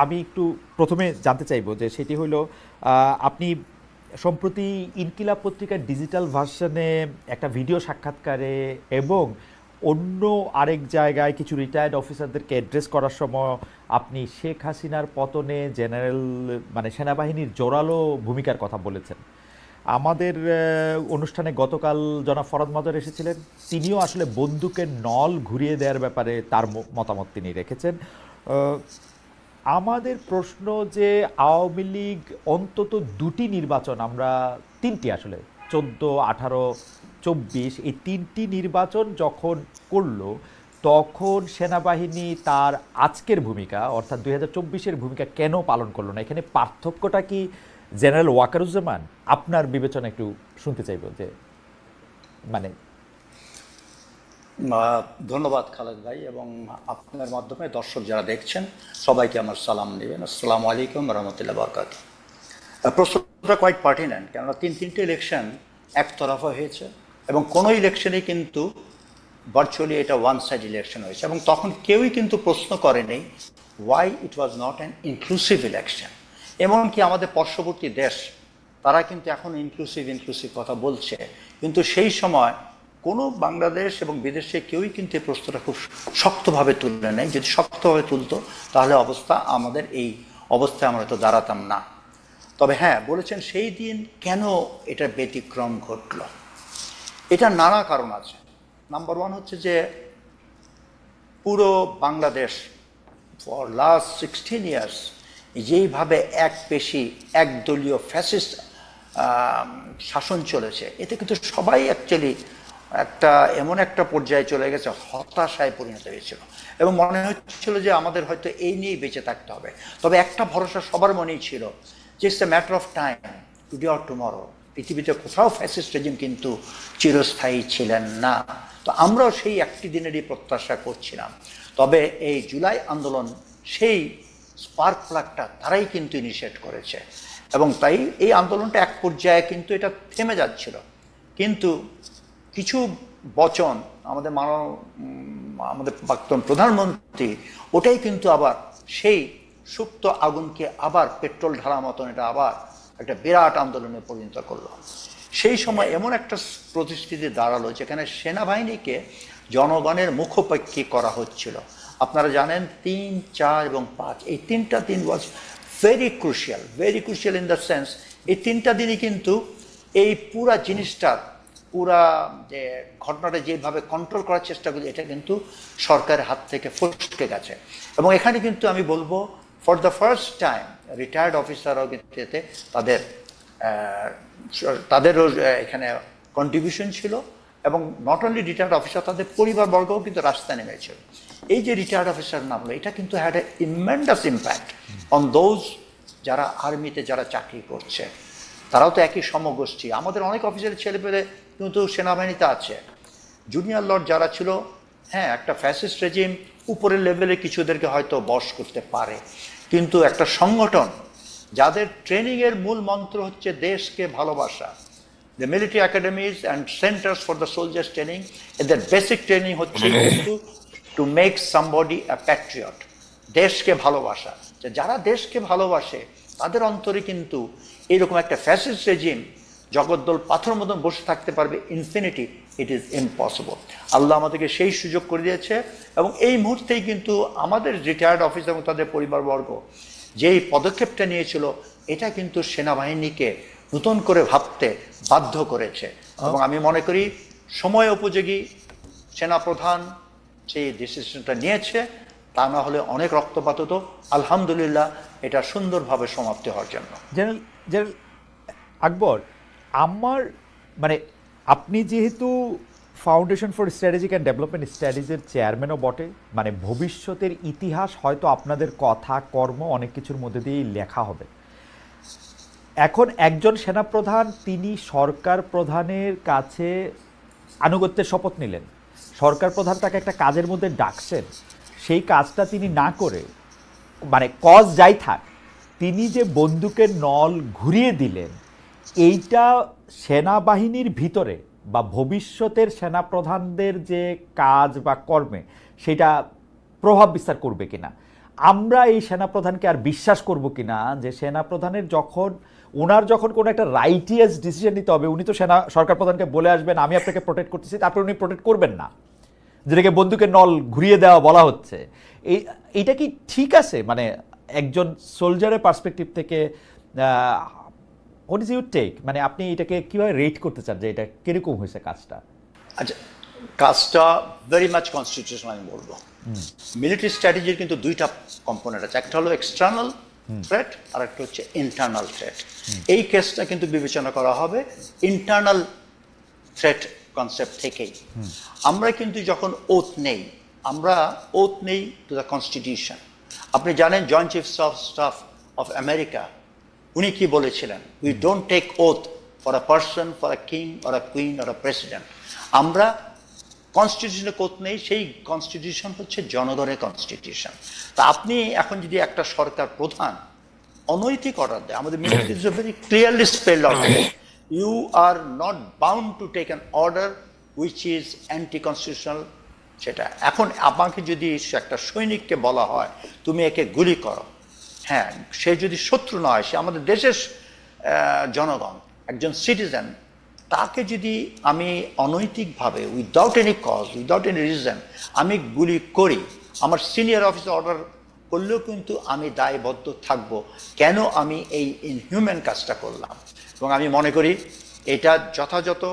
আমি একটু প্রথমে জানতে চাইবো যে সেটি হলো আপনি সম্প্রতি ইনকিলাব পত্রিকার ডিজিটাল ভার্সনে একটা ভিডিও সাক্ষাৎকারে এবং অন্য আরেক জায়গায় কিছু রিটায়ার্ড অফিসারদেরকে অ্যাড্রেস করার সময় আপনি শেখ হাসিনার পতনে জেনারেল মানে সেনাবাহিনীর জোরালো ভূমিকার কথা বলেছেন। আমাদের অনুষ্ঠানে গতকাল জনাব ফরহাদ মাদর এসেছিলেন, তিনিও আসলে বন্দুকের নল ঘুরিয়ে দেওয়ার ব্যাপারে তার মতামত তিনি রেখেছেন। আমাদের প্রশ্ন যে আওয়ামী লীগ অন্তত দুটি নির্বাচন, আমরা তিনটি আসলে 14, 18, 24 এই তিনটি নির্বাচন যখন করলো তখন সেনাবাহিনী তার আজকের ভূমিকা অর্থাৎ 2024-এর ভূমিকা কেন পালন করলো না? এখানে পার্থক্যটা কি জেনারেল ওয়াকারুজ্জামান? আপনার বিবেচনা একটু শুনতে চাইব যে মানে ধন্যবাদ খালেদ ভাই, এবং আপনার মাধ্যমে দর্শক যারা দেখছেন সবাইকে আমার সালাম নেবেন। আসসালামু আলাইকুম রহমতুল্লাহ বরকাত। প্রশ্নটা কোয়াইট পার্টিনেন্ট, কেননা তিনটে ইলেকশন একতরফা হয়েছে এবং কোনো ইলেকশনে কিন্তু ভার্চুয়ালি এটা ওয়ান সাইড ইলেকশন হয়েছে, এবং তখন কেউই কিন্তু প্রশ্ন করেনি why it was not an inclusive election. এমনকি আমাদের পার্শ্ববর্তী দেশ তারা কিন্তু এখন ইনক্লুসিভ কথা বলছে, কিন্তু সেই সময় কোনো বাংলাদেশ এবং বিদেশে কেউই কিন্তু এই প্রশ্নটা খুব শক্তভাবে তুলে নেয়। যদি শক্তভাবে তুলতো তাহলে আমাদের এই অবস্থায় আমরা হয়তো দাঁড়াতাম না। তবে হ্যাঁ, বলেছেন সেই দিন কেন এটা ব্যতিক্রম ঘটল, এটা নানা কারণ আছে। নাম্বার ওয়ান হচ্ছে যে পুরো বাংলাদেশ ফর লাস্ট 16 ইয়ার্স যেইভাবে একদলীয় ফ্যাসিস্ট শাসন চলেছে, এতে কিন্তু সবাই অ্যাকচুয়ালি এমন একটা পর্যায়ে চলে গেছে, হতাশায় পরিণত হয়েছিল এবং মনে হচ্ছিল যে আমাদের হয়তো এই নিয়েই বেঁচে থাকতে হবে। তবে একটা ভরসা সবার মনেই ছিল যে it's a matter of time, today or tomorrow. পৃথিবীতে কোথাও ফ্যাসিস্ট রেজিম কিন্তু চিরস্থায়ী ছিলেন না। তো আমরাও সেই একটি দিনেরই প্রত্যাশা করছিলাম। তবে এই জুলাই আন্দোলন সেই স্পার্ক প্লাগটা তারাই কিন্তু ইনিশিয়েট করেছে, এবং তাই এই আন্দোলনটা এক পর্যায়ে কিন্তু এটা থেমে যাচ্ছিল। কিন্তু কিছু বচন আমাদের প্রাক্তন প্রধানমন্ত্রী ওটাই কিন্তু আবার সেই সুপ্ত আগুনকে আবার পেট্রোল ঢালা মতন এটা আবার একটা বিরাট আন্দোলনে পরিণত করলো। সেই সময় এমন একটা পরিস্থিতি দাঁড়ালো যেখানে সেনাবাহিনীকে জনগণের মুখোপাক্ষী করা হচ্ছিল। আপনারা জানেন 3, 4 এবং 5 এই তিনটা দিন was very crucial in the sense এই তিনটা দিনই কিন্তু এই পুরা জিনিসটার যে ঘটনাটা যেভাবে কন্ট্রোল করার চেষ্টা করি, এটা কিন্তু সরকারের হাত থেকে ফসকে গেছে। এবং এখানে কিন্তু আমি বলবো for the first time retired অফিসাররাও কিন্তু এতে তাদেরও এখানে কন্ট্রিবিউশন ছিল, এবং নট অনলি রিটায়ার্ড অফিসার, তাদের পরিবারবর্গও কিন্তু রাস্তায় নেমেছিল। এই যে রিটায়ার্ড অফিসার নামলো, এটা কিন্তু had a tremendous impact on those যারা আর্মিতে যারা চাকরি করছে। তারাও তো একই সমগোষ্ঠী। আমাদের অনেক অফিসারের ছেলেপেলে কিন্তু সেনাবাহিনীতে আছে। জুনিয়র লর্ড যারা ছিল, হ্যাঁ একটা ফ্যাসিস্ট রেজিম উপরের লেভেলে কিছুদেরকে হয়তো বশ করতে পারে, কিন্তু একটা সংগঠন যাদের ট্রেনিংয়ের মূল মন্ত্র হচ্ছে দেশকে ভালোবাসা, the military academies and centres for the soldiers training, এদের বেসিক ট্রেনিং হচ্ছে কিন্তু to make somebody a patriot, দেশকে ভালোবাসা। যারা দেশকে ভালোবাসে তাদের অন্তরে কিন্তু এইরকম একটা ফ্যাসিস্ট রেজিম জগদ্দল পাথর মতন বসে থাকতে পারবে ইনফিনিটি, ইট ইজ ইম্পসিবল। আল্লাহ আমাদেরকে সেই সুযোগ করে দিয়েছে, এবং এই মুহূর্তেই কিন্তু আমাদের রিটায়ার্ড অফিসার এবং তাদের পরিবারবর্গ যেই পদক্ষেপটা নিয়েছিল, এটা কিন্তু সেনাবাহিনীকে নতুন করে ভাবতে বাধ্য করেছে। এবং আমি মনে করি সময় উপযোগী সেনাপ্রধান সেই ডিসিশনটা নিয়েছে, তা না হলে অনেক রক্তপাত হতো। আলহামদুলিল্লাহ এটা সুন্দরভাবে সমাপ্তি হওয়ার জন্য। জেনারেল আকবর, আমার মানে আপনি যেহেতু foundation for strategic and development স্টাডিজের চেয়ারম্যানও বটে, মানে ভবিষ্যতের ইতিহাস হয়তো আপনাদের কথা কর্ম অনেক কিছুর মধ্যে দিয়েই লেখা হবে। এখন একজন সেনাপ্রধান তিনি সরকার প্রধানের কাছে আনুগত্যের শপথ নিলেন, সরকার প্রধান তাকে একটা কাজের মধ্যে ডাকছেন, সেই কাজটা তিনি না করে মানে কজ যাই থাক তিনি যে বন্দুকের নল ঘুরিয়ে দিলেন, এইটা সেনাবাহিনীর ভিতরে বা ভবিষ্যতের সেনাপ্রধানদের যে কাজ বা কর্মে সেটা প্রভাব বিস্তার করবে কিনা? আমরা এই সেনাপ্রধানকে আর বিশ্বাস করব কিনা যে সেনাপ্রধানের ওনার যখন কোনো একটা রাইটিয়াস ডিসিশন নিতে হবে, উনি তো সরকার প্রধানকে বলে আসবেন আমি আপনাকে প্রোটেক্ট করতেছি, তারপর উনি প্রোটেক্ট করবেন না, যেটাকে বন্দুকের নল ঘুরিয়ে দেওয়া বলা হচ্ছে। এইটা কি ঠিক আছে? মানে একজন সোলজারের পার্সপেক্টিভ থেকে হোয়াট ইজ ইউর টেক? মানে আপনি এটাকে কিভাবে রেট করতে চান যে এটা কিরকম হয়েছে কাজটা? আচ্ছা, কাজটা ভেরি মাচ কনস্টিটিউশনাল আমি বলবো। মিলিটারি স্ট্র্যাটেজির কিন্তু দুইটা কম্পোনেন্ট আছে, একটা হলো এক্সটার্নাল থ্রেট আর একটা হচ্ছে ইন্টারনাল থ্রেট। এই কেসটা কিন্তু বিবেচনা করা হবে ইন্টারনাল থ্রেট কনসেপ্ট থেকেই। আমরা কিন্তু যখন ওথ নেই, আমরা ওথ নেই টু দ্য কনস্টিটিউশন। আপনি জানেন joint chiefs of staff of America উনি কি বলেছিলেন, we don't take oath for a person, for a king or a queen or a president. আমরা কনস্টিটিউশনে কোথ নেই, সেই কনস্টিটিউশন হচ্ছে জনগণের কনস্টিটিউশন। তা আপনি এখন যদি একটা সরকার প্রধান অনৈতিক অর্ডার দেয়, আমাদের military is very clearly spelled out, you are not bound to take an order which is anti constitutional. সেটা এখন আমাকে যদি একটা সৈনিককে বলা হয় তুমি একে গুলি করো, হ্যাঁ, সে যদি শত্রু না হয়, সে আমাদের দেশের জনগণ, একজন সিটিজেন, তাকে যদি আমি অনৈতিকভাবে without any cause, without any reason আমি গুলি করি, আমার সিনিয়র অফিসার অর্ডার করলেও কিন্তু আমি দায়বদ্ধ থাকব কেন আমি এই ইনহিউম্যান কাজটা করলাম। এবং আমি মনে করি এটা যথাযথ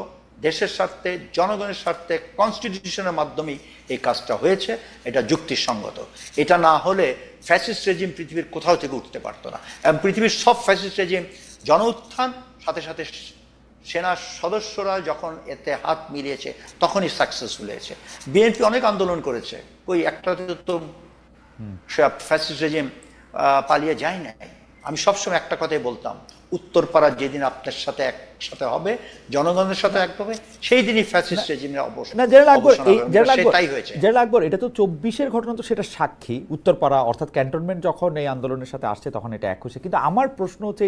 দেশের স্বার্থে, জনগণের স্বার্থে, কনস্টিটিউশনের মাধ্যমেই এই কাজটা হয়েছে, এটা যুক্তিসঙ্গত। এটা না হলে ফ্যাসিস্ট রেজিম পৃথিবীর কোথাও থেকে উঠতে পারতো না। এবং পৃথিবীর সব ফ্যাসিস্ট রেজিম জন উত্থান সাথে সাথে সেনা সদস্যরা যখন এতে হাত মিলিয়েছে তখনই সাকসেসফুল হয়েছে। বিএনপি অনেক আন্দোলন করেছে, ওই একটাতে তো ফ্যাসিস্ট রেজিম পালিয়ে যায় নাই। আমি সবসময় একটা কথাই বলতাম, উত্তরপাড়া যেদিন আপনার সাথে একসাথে হবে, জনগণের সাথে এক হবে, সেই দিনই ফ্যাসিস্ট রেজিমের অবসান। সেটাই হয়েছে। জেনারেল আকবর, এটা তো 24-এর ঘটনা, তো সেটা সাক্ষী। উত্তরপাড়া অর্থাৎ ক্যান্টনমেন্ট যখন এই আন্দোলনের সাথে আসছে তখন এটা এক হয়েছে। কিন্তু আমার প্রশ্ন হচ্ছে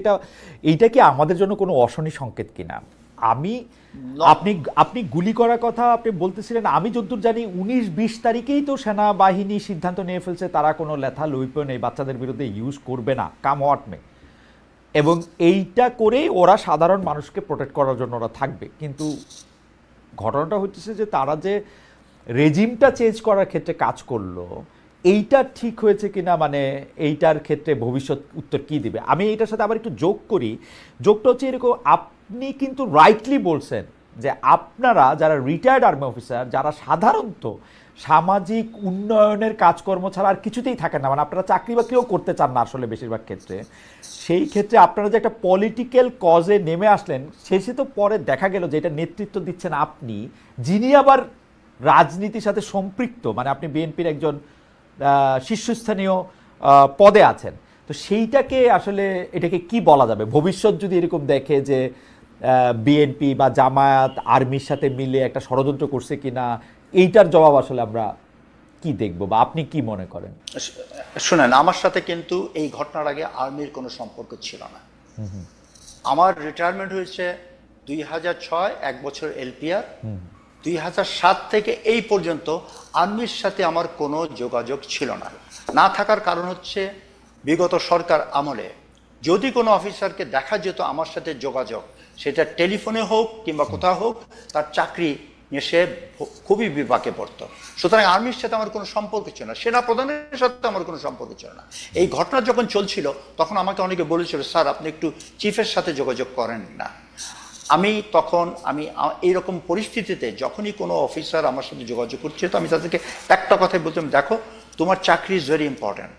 এইটা কি আমাদের জন্য কোনো অশনি সংকেত কিনা? আপনি গুলি করার কথা আপনি বলতেছিলেন, আমি যতদূর জানি 19-20 তারিখেই তো সেনাবাহিনী সিদ্ধান্ত নিয়ে ফেলছে তারা কোনো লেথাল ওয়েপন এই বাচ্চাদের বিরুদ্ধে ইউজ করবে না, কাম হোয়াট মে। এবং এইটা করেই ওরা সাধারণ মানুষকে প্রোটেক্ট করার জন্য ওরা থাকবে। কিন্তু ঘটনাটা হচ্ছে যে তারা যে রেজিমটা চেঞ্জ করার ক্ষেত্রে কাজ করলো, এইটা ঠিক হয়েছে কিনা, মানে এইটার ক্ষেত্রে ভবিষ্যৎ উত্তর কি দিবে? আমি এইটার সাথে আবার একটু যোগ করি। যোগটা হচ্ছে এরকম, আপনি কিন্তু রাইটলি বলছেন যে আপনারা যারা রিটায়ার্ড আর্মি অফিসার, যারা সাধারণত সামাজিক উন্নয়নের কাজকর্ম ছাড়া আর কিছুতেই থাকেন না, মানে আপনারা চাকরি বাকরিও করতে চান না আসলে বেশিরভাগ ক্ষেত্রে, সেই ক্ষেত্রে আপনারা যে একটা পলিটিক্যাল কজে নেমে আসলেন, শেষে তো পরে দেখা গেল যে এটা নেতৃত্ব দিচ্ছেন আপনি, যিনি আবার রাজনীতির সাথে সম্পৃক্ত, মানে আপনি বিএনপির একজন শীর্ষস্থানীয় পদে আছেন। তো সেইটাকে আসলে এটাকে কি বলা যাবে? ভবিষ্যৎ যদি এরকম দেখে যে বিএনপি বা জামায়াত আর্মির সাথে মিলে একটা ষড়যন্ত্র করছে কিনা, এইটার জবাব আসলে আমরা কি দেখব, বা আপনি কি মনে করেন? শুনেন, আমার সাথে কিন্তু এই ঘটনার আগে আর্মির কোনো সম্পর্ক ছিল না। আমার রিটায়ারমেন্ট হয়েছে 2006, 1 বছর এলপিআর। 2007 থেকে এই পর্যন্ত আর্মির সাথে আমার কোনো যোগাযোগ ছিল না। না থাকার কারণ হচ্ছে বিগত সরকার আমলে যদি কোনো অফিসারকে দেখা যেত আমার সাথে যোগাযোগ, সেটা টেলিফোনে হোক কিংবা কোথাও হোক, তার চাকরি নিয়ে সে খুবই বিপাকে পড়তো। সুতরাং আর্মির সাথে আমার কোনো সম্পর্ক ছিল না, সেনা প্রধানের সাথে আমার কোনো সম্পর্ক ছিল না। এই ঘটনা যখন চলছিল তখন আমাকে অনেকে বলেছিল, স্যার আপনি একটু চিফের সাথে যোগাযোগ করেন না। আমি এইরকম পরিস্থিতিতে যখনই কোনো অফিসার আমার সাথে যোগাযোগ করছে, তো আমি তাদেরকে একটা কথাই বলতাম, দেখো তোমার চাকরি is very important,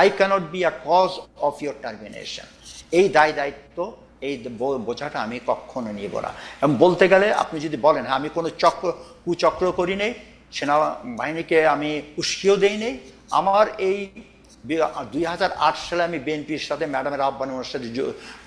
I cannot be a cause of your termination. এই দায়িত্ব, এই বোঝাটা আমি কখনো নিব না। এবং বলতে গেলে আপনি যদি বলেন হ্যাঁ আমি কোনো কুচক্র করি নেই, সেনাবাহিনীকে আমি উস্কিয়েও দেই নেই, আমার এই 2008 সালে আমি বিএনপির সাথে ম্যাডামের আহ্বানে ওনার সাথে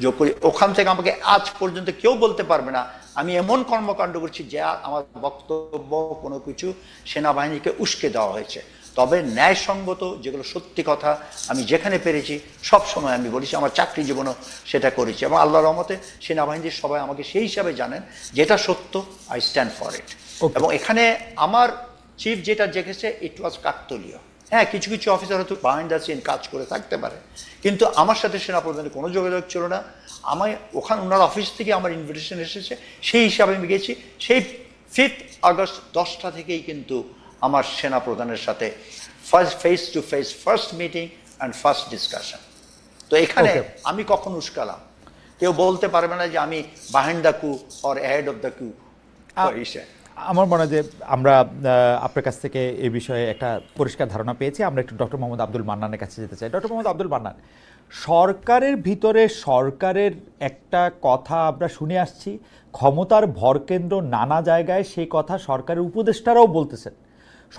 যোগ করি, ওখান থেকে আমাকে আজ পর্যন্ত কেউ বলতে পারবে না আমি এমন কর্মকাণ্ড করছি যে আমার বক্তব্য কোনো কিছু সেনাবাহিনীকে উস্কে দেওয়া হয়েছে। তবে ন্যায়সঙ্গত যেগুলো সত্যি কথা আমি যেখানে পেরেছি সব সময় আমি বলেছি, আমার চাকরি জীবনও সেটা করেছি, এবং আল্লাহর রহমতে সেনাবাহিনীর সবাই আমাকে সেই হিসাবে জানেন, যেটা সত্য আই স্ট্যান্ড ফর ইট। এবং এখানে আমার চিফ যেটা দেখেছে ইট ওয়াজ কাকতলীয়, হ্যাঁ, কিছু কিছু অফিসার হয়তো বিহাইন্ড দ্য সিন কাজ করে থাকতে পারে, কিন্তু আমার সাথে সেনাপ্রধানের কোনো যোগাযোগ ছিল না। আমায় ওখানে ওনার অফিস থেকে আমার ইনভিটেশন এসেছে, সেই হিসাবে আমি গেছি। সেই 5 আগস্ট 10টা থেকেই কিন্তু আমার সেনাপ্রধানের সাথে first face to face first meeting and first discussion. তো এখানে আমি কখন উস্কালাম? কেউ বলতে পারবে না যে আমি বিহাইন্ড দ্য কু অর অ্যাহেড অফ দ্য কু। আমার মনে হয় যে আমরা আপনার কাছ থেকে এই বিষয়ে একটা পরিষ্কার ধারণা পেয়েছি। আমরা একটু ডক্টর মোহাম্মদ আব্দুল মান্নানের কাছে যেতে চাই। ডক্টর মোহাম্মদ আব্দুল মান্নান, সরকারের ভিতরে সরকারের একটা কথা আমরা শুনে আসছি, ক্ষমতার ভরকেন্দ্র নানা জায়গায়, সেই কথা সরকারের উপদেষ্টারাও বলতেছেন।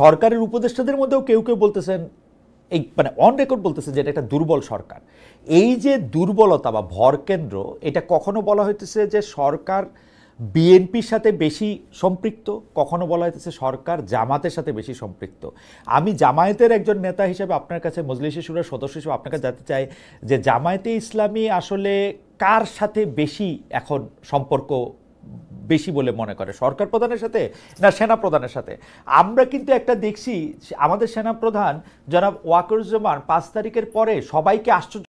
সরকারের উপদেষ্টাদের মধ্যেও কেউ কেউ বলতেছেন, এই মানে অন রেকর্ড বলতেছেন যে এটা একটা দুর্বল সরকার। এই যে দুর্বলতা বা ভরকেন্দ্র, এটা কখনো বলা হইতেছে যে সরকার বিএনপির সাথে বেশি সম্পৃক্ত, কখনো বলা হইতেছে সরকার জামাতের সাথে বেশি সম্পৃক্ত। আমি জামায়াতের একজন নেতা হিসেবে আপনার কাছে, মজলিসে শুরার সদস্য হিসেবে আপনার কাছে জানতে চাই যে জামায়াতে ইসলামী আসলে কার সাথে বেশি এখন সম্পর্ক বেশি বলে মনে করে, সরকার প্রধানের সাথে না সেনা প্রধানের সাথে? আমরা কিন্তু একটা দেখছি, আমাদের সেনা প্রধান জনাব ওয়াকারুজ্জামান 5 তারিখের পরে সবাইকে আশ্চর্য